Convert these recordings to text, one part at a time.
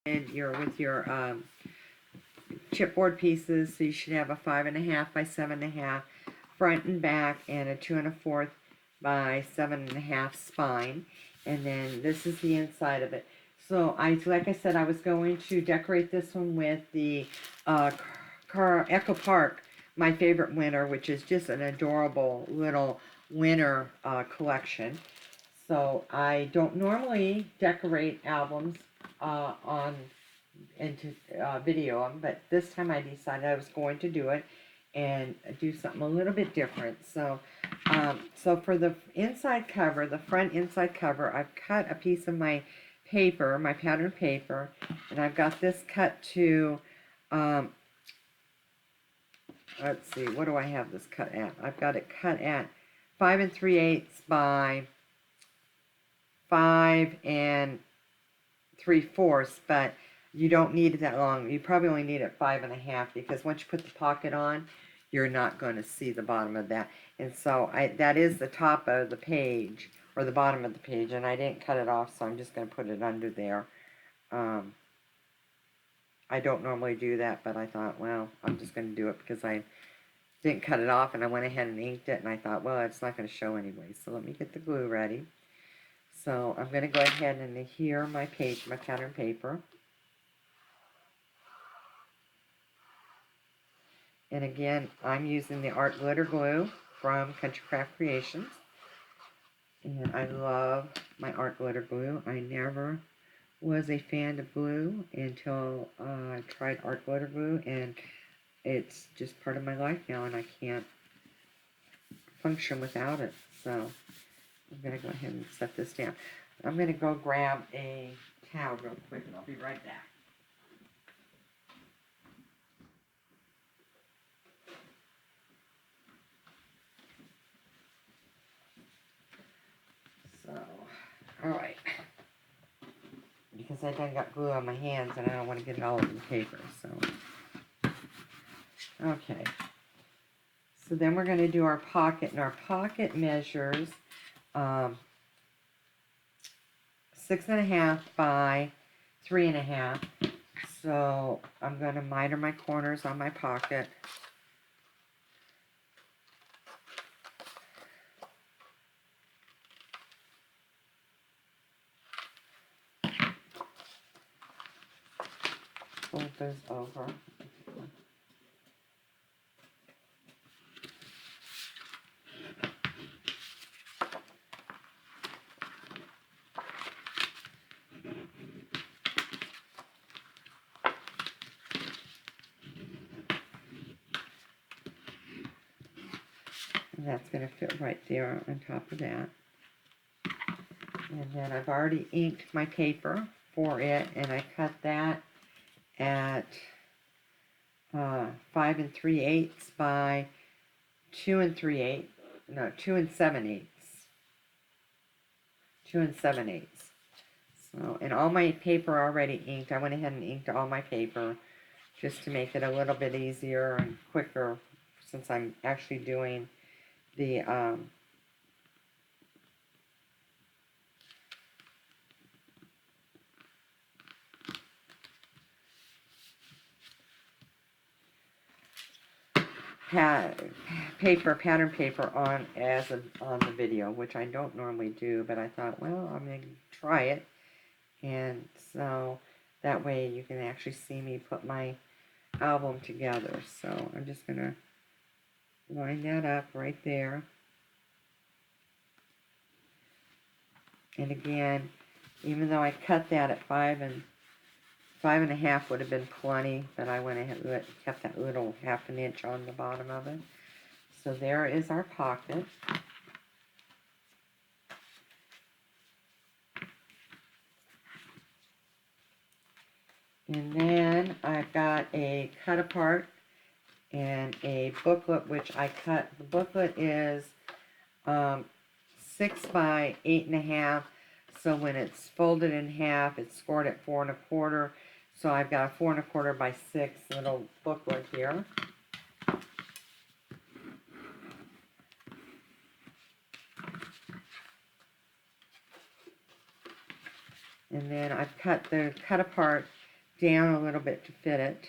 and with your chipboard pieces, so you should have a 5.5 by 7.5 front and back, and a 2 1/4 by 7.5 spine. And then this is the inside of it. So like I said, I was going to decorate this one with the Echo Park, my favorite winter, which is just an adorable little winter collection. So I don't normally decorate albums on into video them, but this time I decided I was going to do it and do something a little bit different. So for the inside cover, the front inside cover, I've cut a piece of my paper, my pattern paper, and I've got this cut to let's see, what do I have this cut at? I've got it cut at 5 3/8 by 5 3/4, but you don't need it that long. You probably only need it 5.5, because once you put the pocket on, you're not going to see the bottom of that. And so that is the top of the page, or the bottom of the page, and I didn't cut it off, so I'm just going to put it under there. I don't normally do that, but I thought, well, I'm just going to do it because I didn't cut it off, and I went ahead and inked it, and I thought, well, it's not going to show anyway, so let me get the glue ready. So I'm going to go ahead and adhere my page, my pattern paper. And again, I'm using the Art Glitter Glue from Country Craft Creations. And I love my Art Glitter Glue. I never was a fan of glue until I tried Art Glitter Glue, and it's just part of my life now, and I can't function without it. So I'm going to go ahead and set this down. I'm going to go grab a towel real quick, and I'll be right back. So, alright. Because I done got glue on my hands, and I don't want to get it all over the paper, so. Okay. So then we're going to do our pocket, and our pocket measures 6.5 by 3.5. So I'm going to miter my corners on my pocket. Fold those over. And that's going to fit right there on top of that. And then I've already inked my paper for it, and I cut that at 5 3/8 by 2 3/8. No, 2 7/8. 2 7/8. So, and all my paper already inked. I went ahead and inked all my paper just to make it a little bit easier and quicker, since I'm actually doing the pattern paper on the video, which I don't normally do, but I thought, well, I'm going to try it, and so that way you can actually see me put my album together. So I'm just going to line that up right there. And again, even though I cut that at 5.5 would have been plenty, but I went ahead and kept that little 1/2 inch on the bottom of it. So there is our pocket. And then I've got a cut apart and a booklet, which I cut. The booklet is 6 by 8.5. So when it's folded in half, it's scored at 4 1/4. So I've got a 4 1/4 by 6 little booklet here. And then I've cut the cut apart down a little bit to fit it.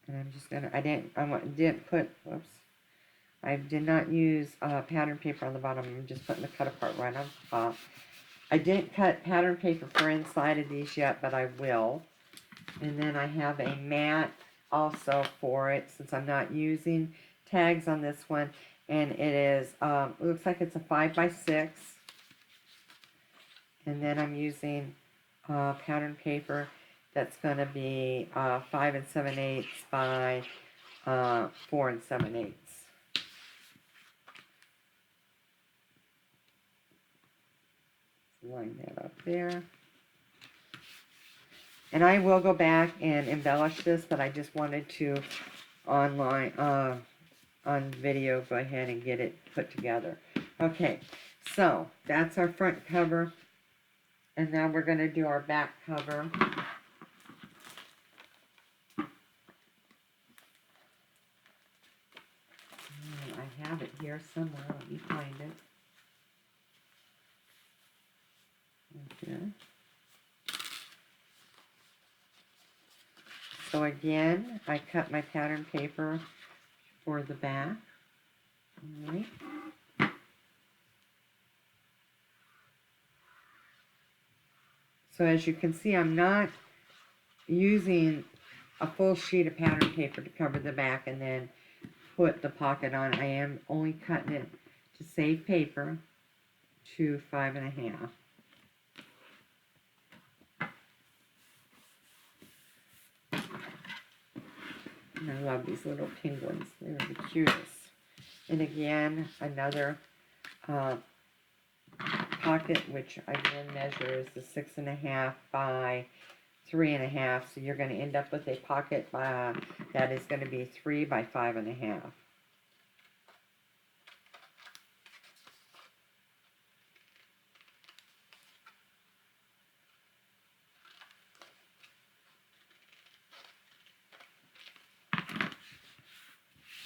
And I'm just gonna, I didn't put, whoops. I did not use pattern paper on the bottom. I'm just putting the cut apart right on top. I didn't cut pattern paper for inside of these yet, but I will. And then I have a mat also for it, since I'm not using tags on this one. And it is, it looks like it's a 5x6. And then I'm using pattern paper that's going to be 5 7/8 by 4 7/8. Line that up there. And I will go back and embellish this, but I just wanted to online on video go ahead and get it put together. Okay, so that's our front cover, and now we're going to do our back cover. I have it here somewhere. Let me find it. Okay. So again, I cut my pattern paper for the back. All right. So as you can see, I'm not using a full sheet of pattern paper to cover the back and then put the pocket on. I am only cutting it to save paper to 5 1/2. And I love these little penguins. They're the cutest. And again, another pocket, which again measures the 6 1/2 by 3 1/2. So you're going to end up with a pocket that is going to be 3 by 5 1/2.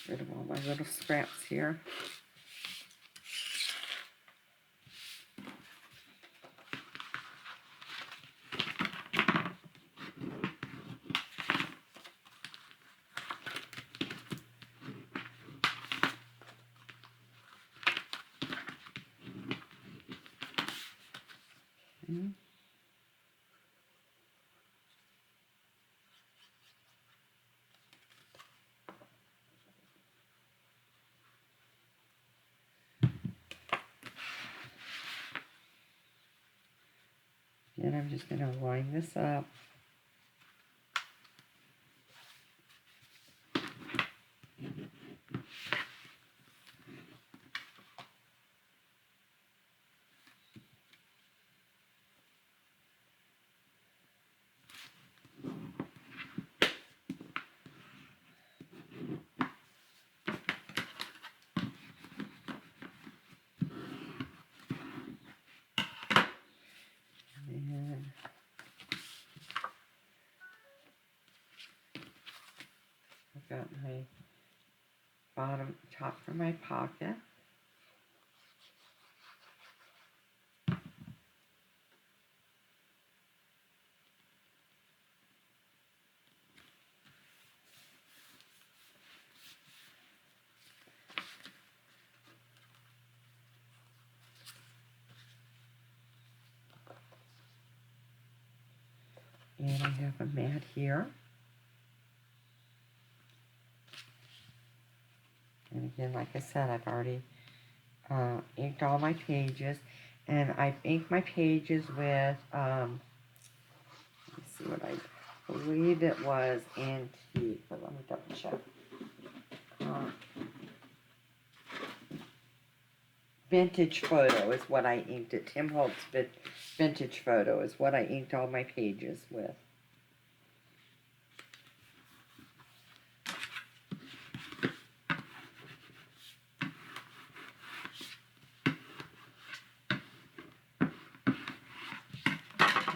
Rid of all my little scraps here. Okay. And I'm just going to line this up. And I've got my top for my pocket. And I have a mat here. And again, like I said, I've already inked all my pages. And I've inked my pages with, let me see what I believe it was antique, but let me double check. Vintage Photo is what I inked it. Tim Holtz Vintage Photo is what I inked all my pages with.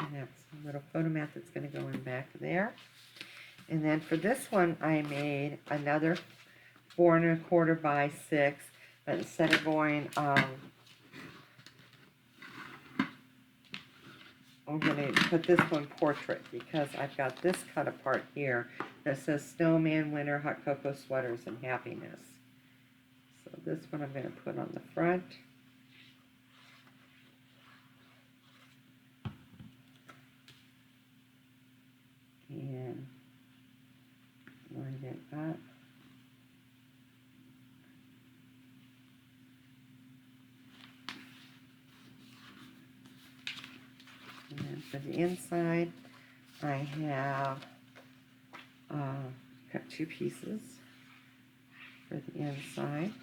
And that's a little photo mat that's going to go in back there. And then for this one, I made another 4 1/4 by 6, but instead of going, I'm going to put this one portrait because I've got this cut apart here that says Snowman, Winter, Hot Cocoa Sweaters, and Happiness. So this one I'm going to put on the front. And line it up. And then for the inside, I have cut 2 pieces for the inside.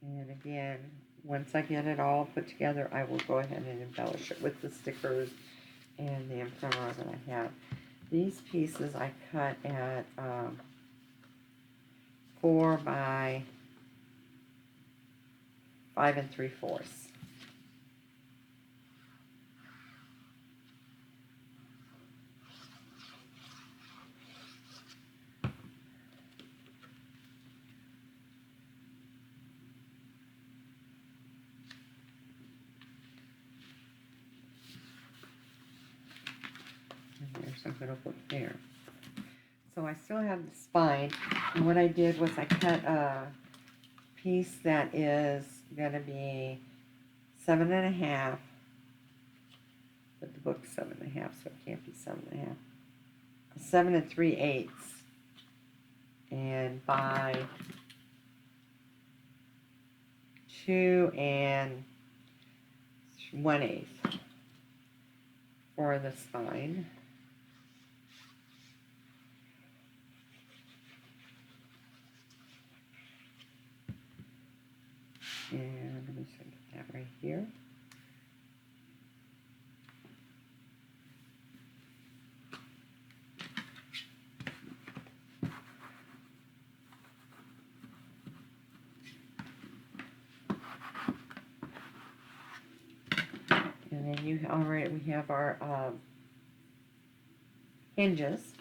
And again, once I get it all put together, I will go ahead and embellish it with the stickers and the ephemera that I have. These pieces I cut at 4 by 5 3/4. And there's a little book there. So I still have the spine, and what I did was I cut a piece that is going to be 7 1/2, but the book's 7 1/2, so it can't be 7 1/2. 7 3/8, and by 2 1/8 for the spine. And let me set that right here. And then we have our hinges.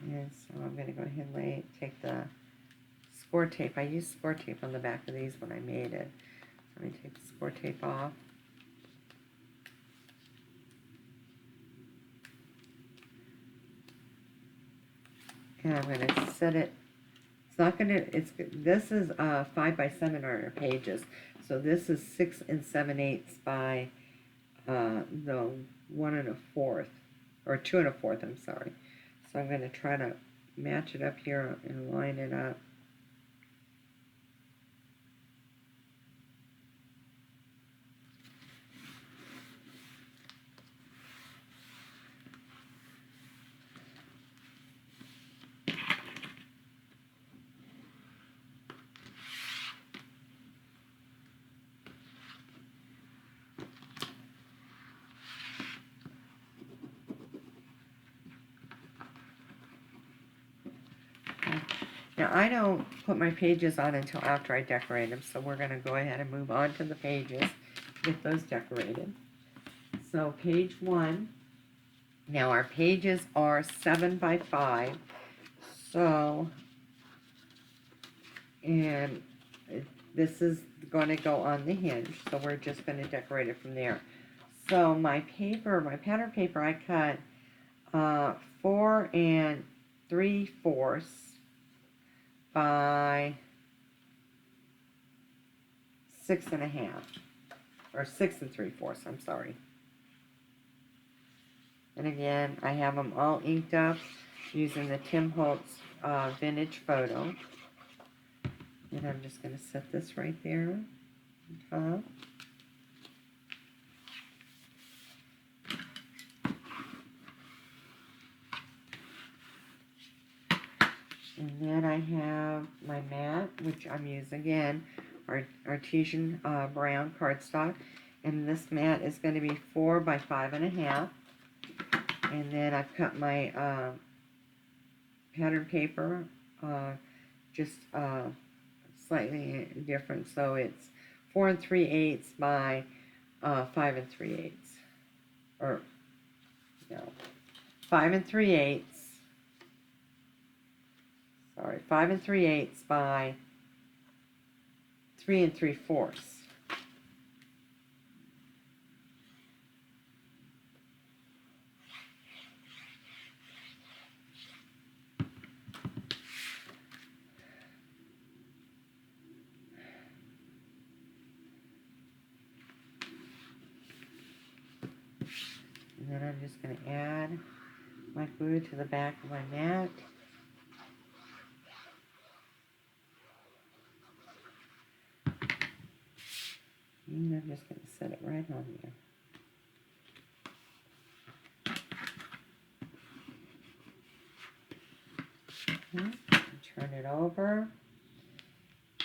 And so I'm going to go ahead and take the score tape. I used score tape on the back of these when I made it. So let me take the score tape off. And I'm going to set it. It's not going to, this is 5 by 7 pages. So this is 6 7/8 by the 1 1/4, or 2 1/4, I'm sorry. So I'm going to try to match it up here and line it up. Now, I don't put my pages on until after I decorate them, so we're going to go ahead and move on to the pages, get those decorated. So, page 1. Now, our pages are 7 by 5. So, and this is going to go on the hinge, so we're just going to decorate it from there. So, my pattern paper, I cut 4 3/4 by 6 1/2, or 6 3/4, I'm sorry. And again, I have them all inked up using the Tim Holtz vintage photo. And I'm just going to set this right there on top. And then I have my mat, which I'm using again, Artesian brown cardstock. And this mat is going to be 4 by 5 1/2. And then I've cut my pattern paper just slightly different, so it's 4 3/8 by 5 3/8, or no, 5 3/8. Sorry, 5 3/8 by 3 3/4. And then I'm just going to add my glue to the back of my mat. And I'm just going to set it right on there. Okay, turn it over.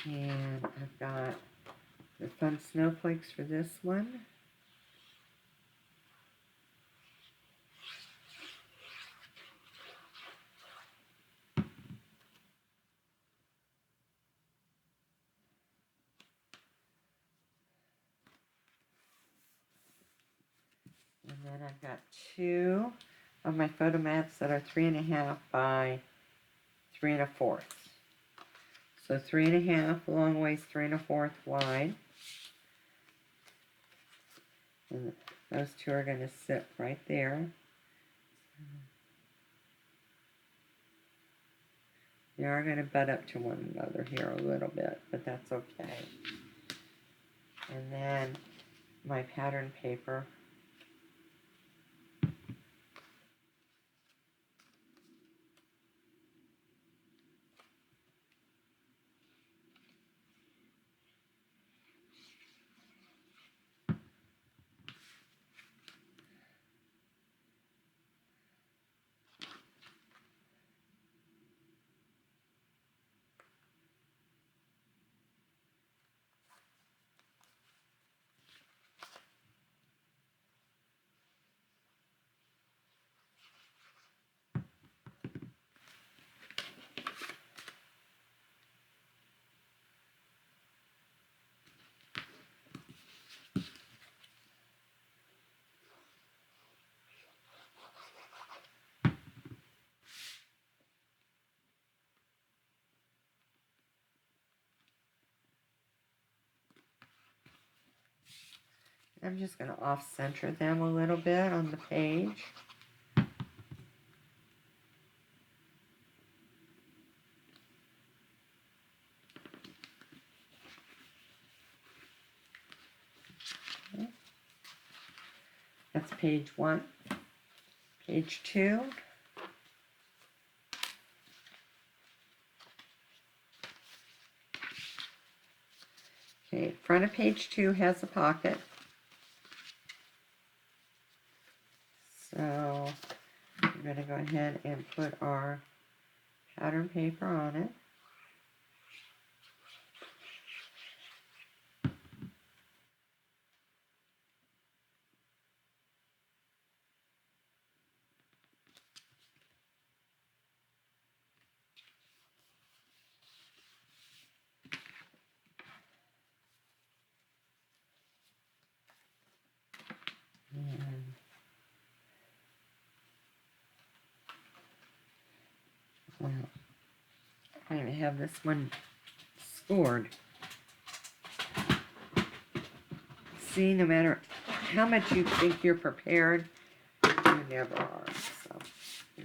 And I've got the fun snowflakes for this one. And then I've got 2 of my photo mats that are 3.5 by 3 1/4. So 3.5 long ways, 3 1/4 wide. And those 2 are going to sit right there. They are going to butt up to one another here a little bit, but that's okay. And then my pattern paper. I'm just going to off-center them a little bit on the page. Okay. That's page 1. Page 2. Okay, front of page 2 has a pocket. So we're going to go ahead and put our pattern paper on it. And well, I'm going to have this one scored. See, no matter how much you think you're prepared, you never are. So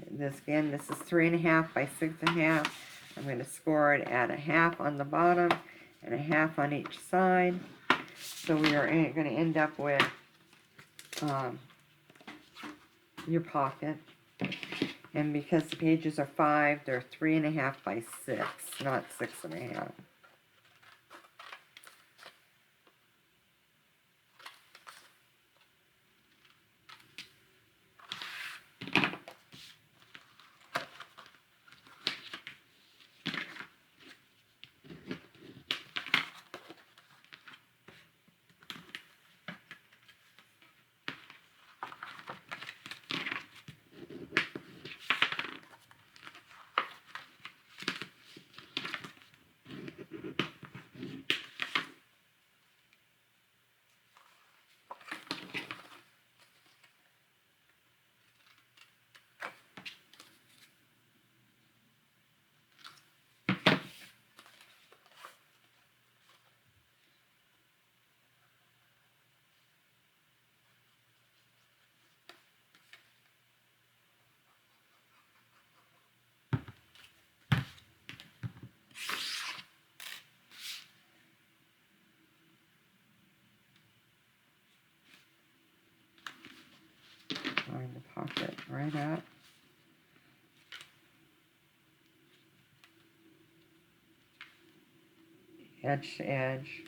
this again, this is 3.5 by 6.5. I'm going to score it at 1/2 on the bottom and 1/2 on each side. So we are going to end up with your pocket. And because the pages are 5, they're 3.5 by 6, not 6.5. pocket right up. Edge to edge.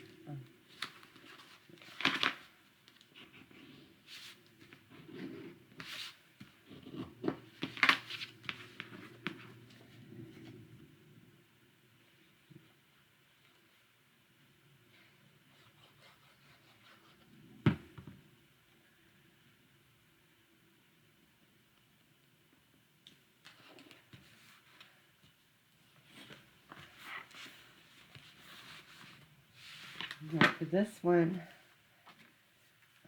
Now for this one,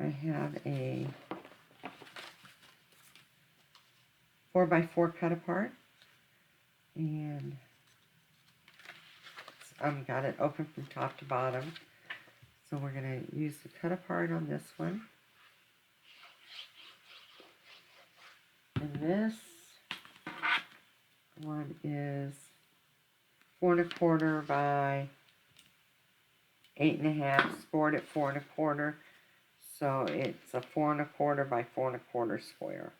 I have a 4x4 cut apart, and got it open from top to bottom. So we're going to use the cut apart on this one. And this one is 4 1/4 by 8 1/2, scored at 4 1/4. So it's a 4 1/4 by 4 1/4 square.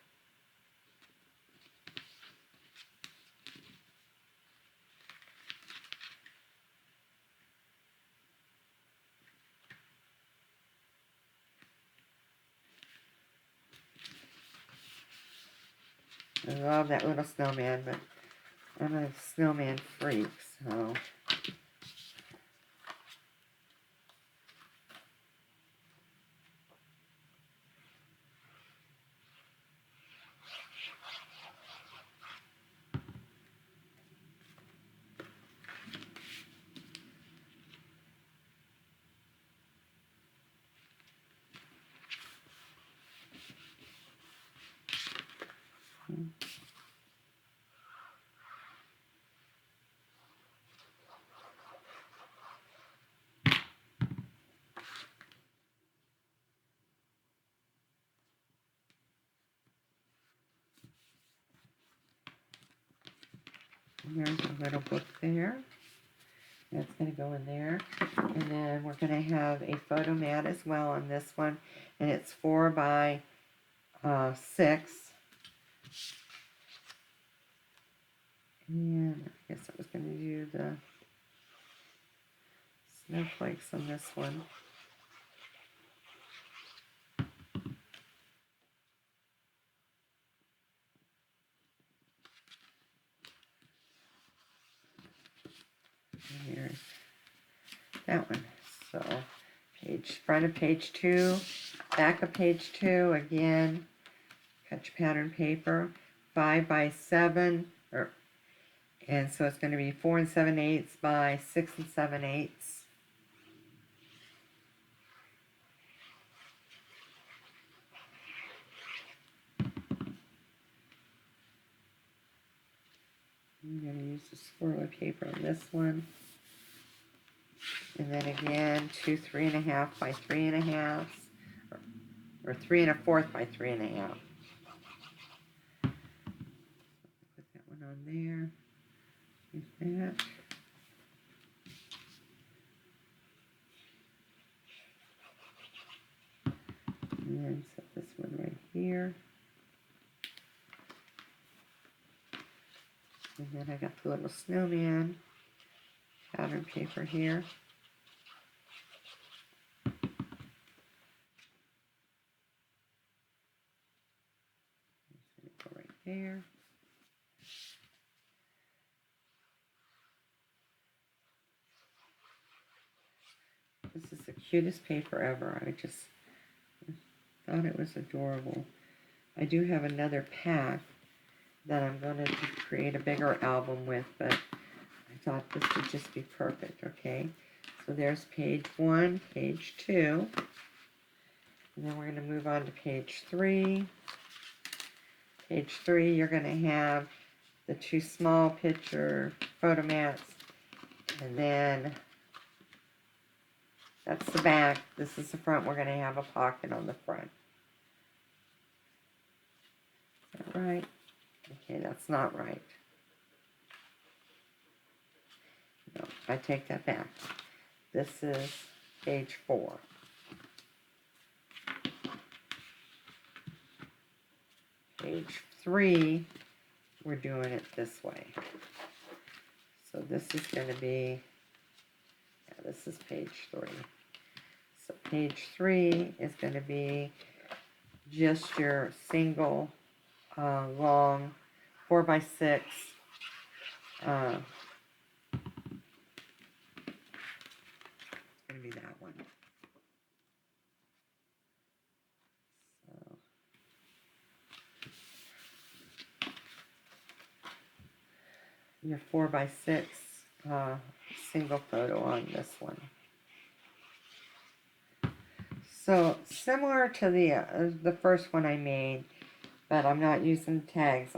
I love that little snowman, but I'm a snowman freak, so. There's a little book there. That's going to go in there. And then we're going to have a photo mat as well on this one. And it's 4 by 6. And I guess I was going to do the snowflakes on this one. And here's that one. So front of page 2, back of page 2, again, cut your pattern paper, 5 by 7, and so it's going to be 4 7/8 by 6 7/8. I'm going to use the swirly paper on this one. And then again, 2 3 1/2 by 3 1/2, or 3 1/4 by 3 1/2. Put that one on there. Use that. And then set this one right here. And then I got the little snowman pattern paper here. Go right there. This is the cutest paper ever. I just thought it was adorable. I do have another pack that I'm going to create a bigger album with, but I thought this would just be perfect, okay? So there's page 1, page 2, and then we're going to move on to page 3. Page 3, you're going to have the 2 small picture photo mats, and then that's the back. This is the front. We're going to have a pocket on the front. Is that right? Okay, that's not right. No, I take that back. This is page 4. page 3, we're doing it this way. So this is going to be, yeah, this is page 3. So page 3 is going to be just your single long 4x6 it's going to be that one. So your 4x6 single photo on this one. So similar to the first one I made, but I'm not using tags.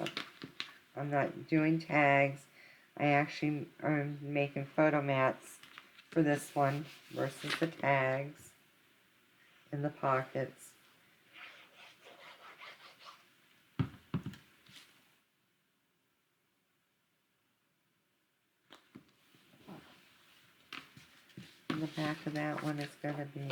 I'm not doing tags. I actually am making photo mats for this one versus the tags in the pockets. In the back of that one is going to be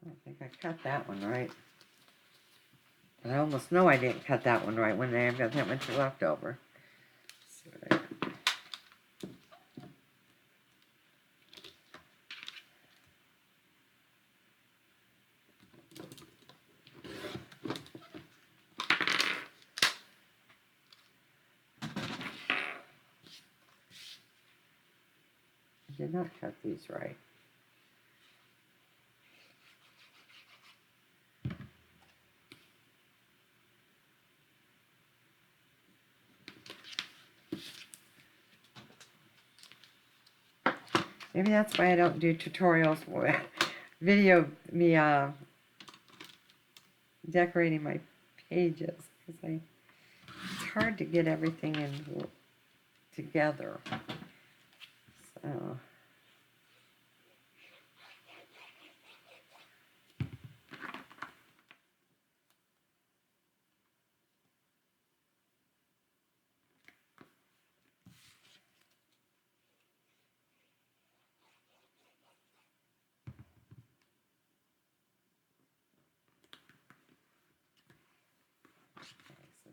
I don't think I cut that one right. But I almost know I didn't cut that one right when I've got that much left over. So I did not cut these right. Maybe that's why I don't do tutorials where video me decorating my pages, because it's hard to get everything in together. So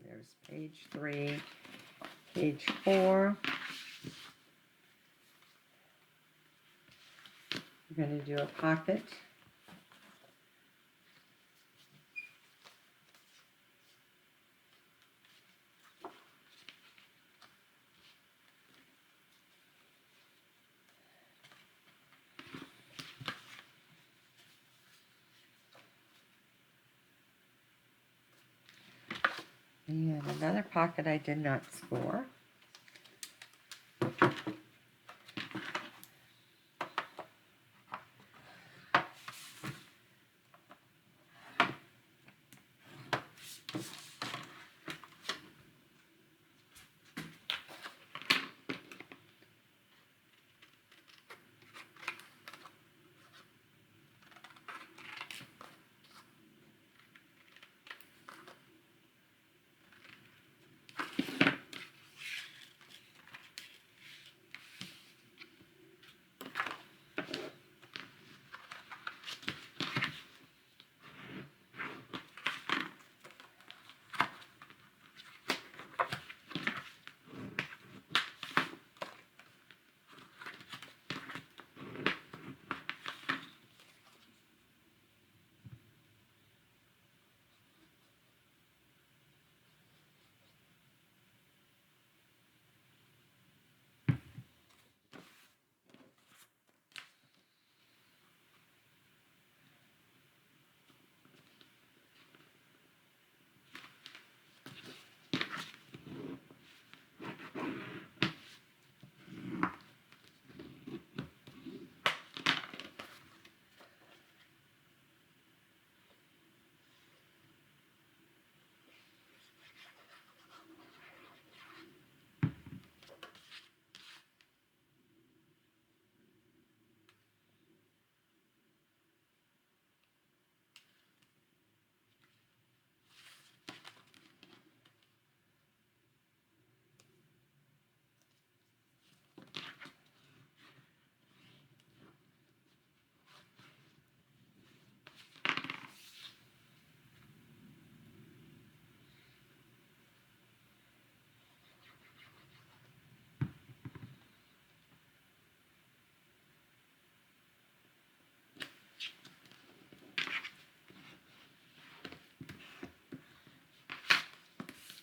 there's page 3, page 4. We're going to do a pocket. And another pocket I did not score.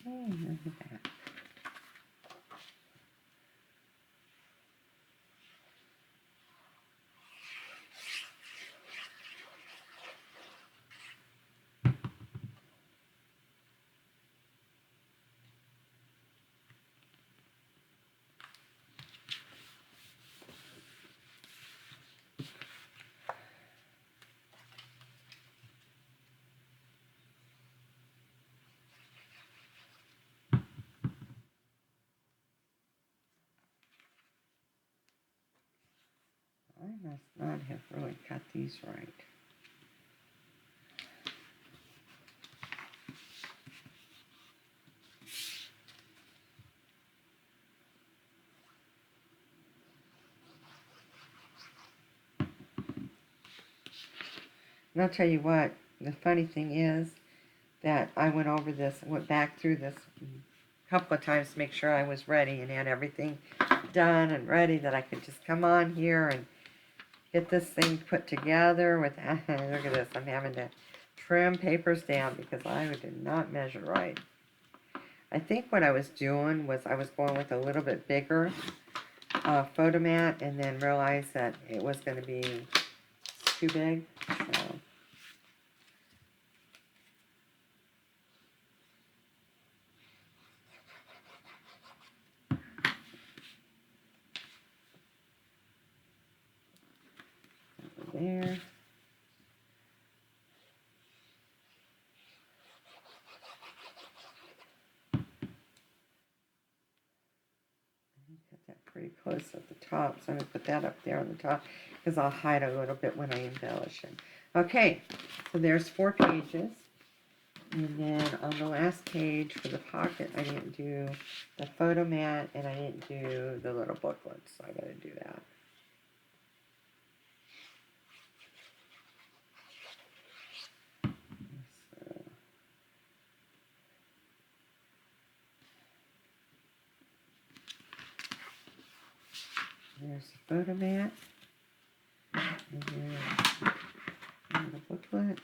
and the back. I must not have really cut these right. And I'll tell you what, the funny thing is that I went over this, went back through this a couple of times to make sure I was ready and had everything done and ready that I could just come on here and get this thing put together with, look at this, I'm having to trim papers down because I did not measure right. I think what I was doing was I was going with a little bit bigger photo mat and then realized that it was going to be too big. So. There. Cut that pretty close at the top, so I'm going to put that up there on the top because I'll hide a little bit when I embellish it. Okay, so there's 4 pages. And then on the last page for the pocket, I didn't do the photo mat and I didn't do the little booklet, so I got to do that. So, there's the photo mat. And then the booklet.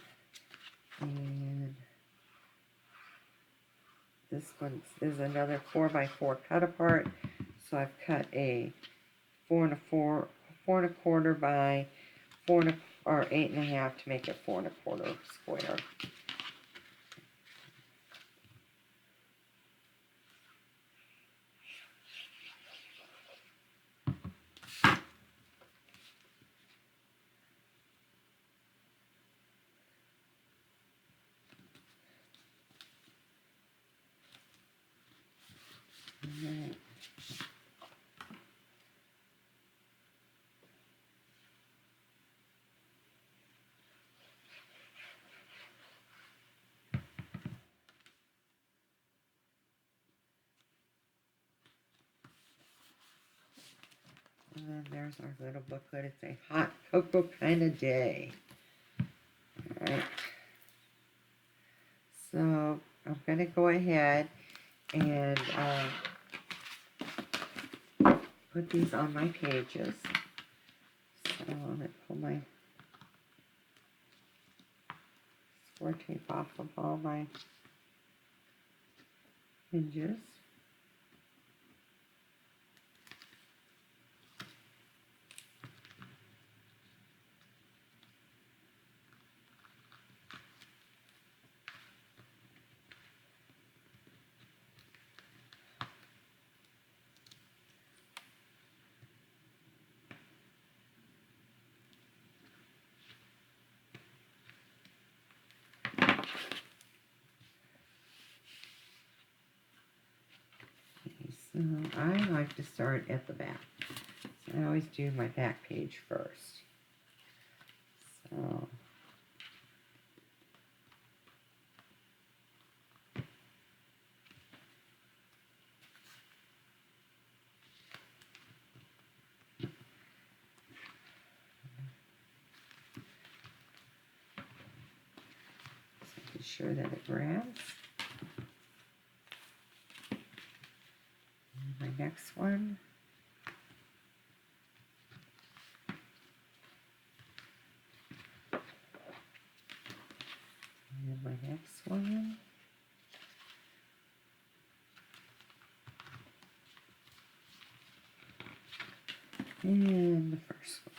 And this one is another 4x4 cut apart. So I've cut a 4.25 by 8.5 to make it 4.25 square. Right. And then there's our little booklet. It's a hot cocoa kind of day. Alright. So I'm going to go ahead and put these on my pages. So I'm going to pull my score tape off of all my hinges. So I like to start at the back. So I always do my back page first. So making sure that it grabs. And my next one. And my next one. And the first one.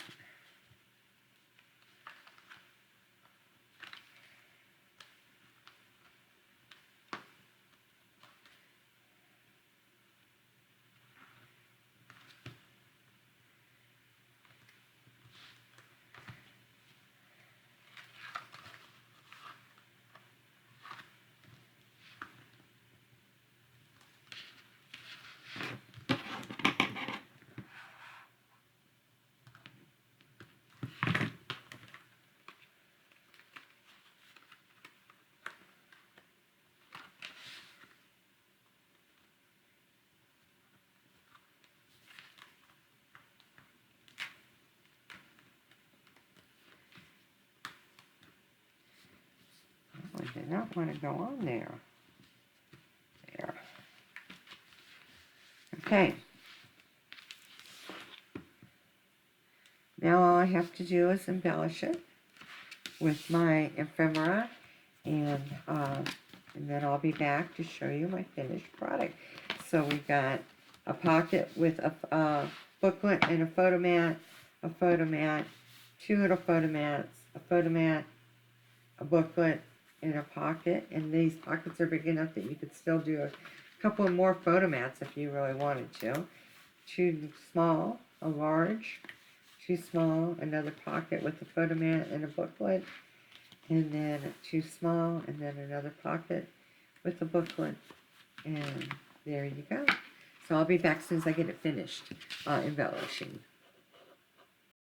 I did not want to go on there. There. Okay. Now all I have to do is embellish it with my ephemera, and then I'll be back to show you my finished product. So we've got a pocket with a booklet and a photomat, two little photomats, a photomat, a booklet, and a pocket. And these pockets are big enough that you could still do a couple of more photomats if you really wanted to. Too small, a large, too small, another pocket with a photomat and a booklet, and then too small, and then another pocket with a booklet, and there you go. So I'll be back as soon as I get it finished embellishing.